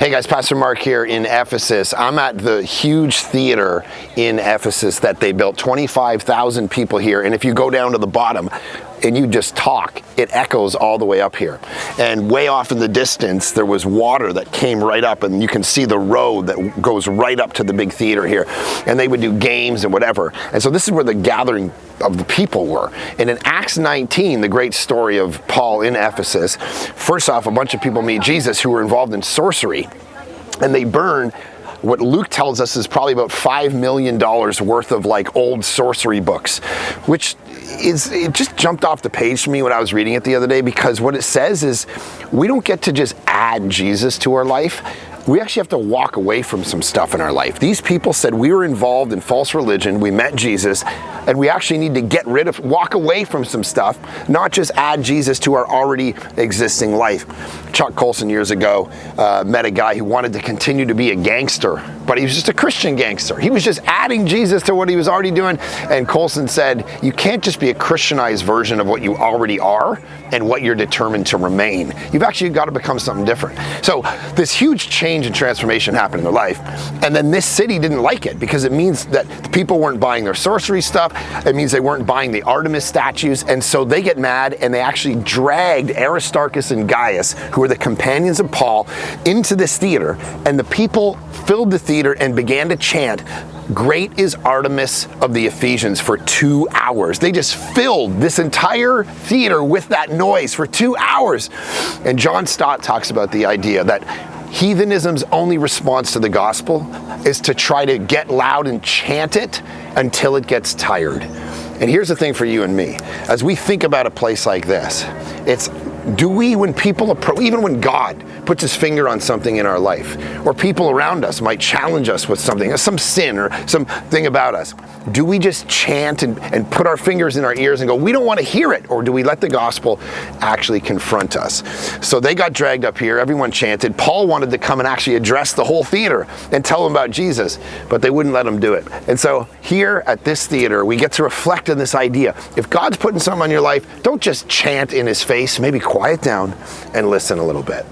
Hey guys, Pastor Mark here in Ephesus. I'm at the huge theater in Ephesus that they built, 25,000 people here. And if you go down to the bottom and you just talk, it echoes all the way up here. And way off in the distance, there was water that came right up, and you can see the road that goes right up to the big theater here. And they would do games and whatever. And so this is where the gathering of the people were. And in Acts 19, the great story of Paul in Ephesus, first off, a bunch of people meet Jesus who were involved in sorcery, and they burn what Luke tells us is probably about $5 million worth of like old sorcery books, which it just jumped off the page to me when I was reading it the other day, because what it says is we don't get to just add Jesus to our life. We actually have to walk away from some stuff in our life. These people said we were involved in false religion, we met Jesus, and we actually need to walk away from some stuff, not just add Jesus to our already existing life. Chuck Colson years ago met a guy who wanted to continue to be a gangster, but he was just a Christian gangster. He was just adding Jesus to what he was already doing. And Colson said, you can't just be a Christianized version of what you already are and what you're determined to remain. You've actually got to become something different. So this huge change and transformation happened in their life. And then this city didn't like it, because it means that the people weren't buying their sorcery stuff. It means they weren't buying the Artemis statues. And so they get mad, and they actually dragged Aristarchus and Gaius, who were the companions of Paul, into this theater. And the people filled the theater and began to chant, "Great is Artemis of the Ephesians," for 2 hours. They just filled this entire theater with that noise for 2 hours. And John Stott talks about the idea that heathenism's only response to the gospel is to try to get loud and chant it until it gets tired. And here's the thing for you and me. As we think about a place like this, when people approach, even when God puts his finger on something in our life, or people around us might challenge us with something, some sin or something about us, do we just chant and put our fingers in our ears and go, we don't want to hear it? Or do we let the gospel actually confront us? So they got dragged up here, everyone chanted. Paul wanted to come and actually address the whole theater and tell them about Jesus, but they wouldn't let him do it. And so here at this theater, we get to reflect on this idea. If God's putting something on your life, don't just chant in his face, maybe quiet down and listen a little bit.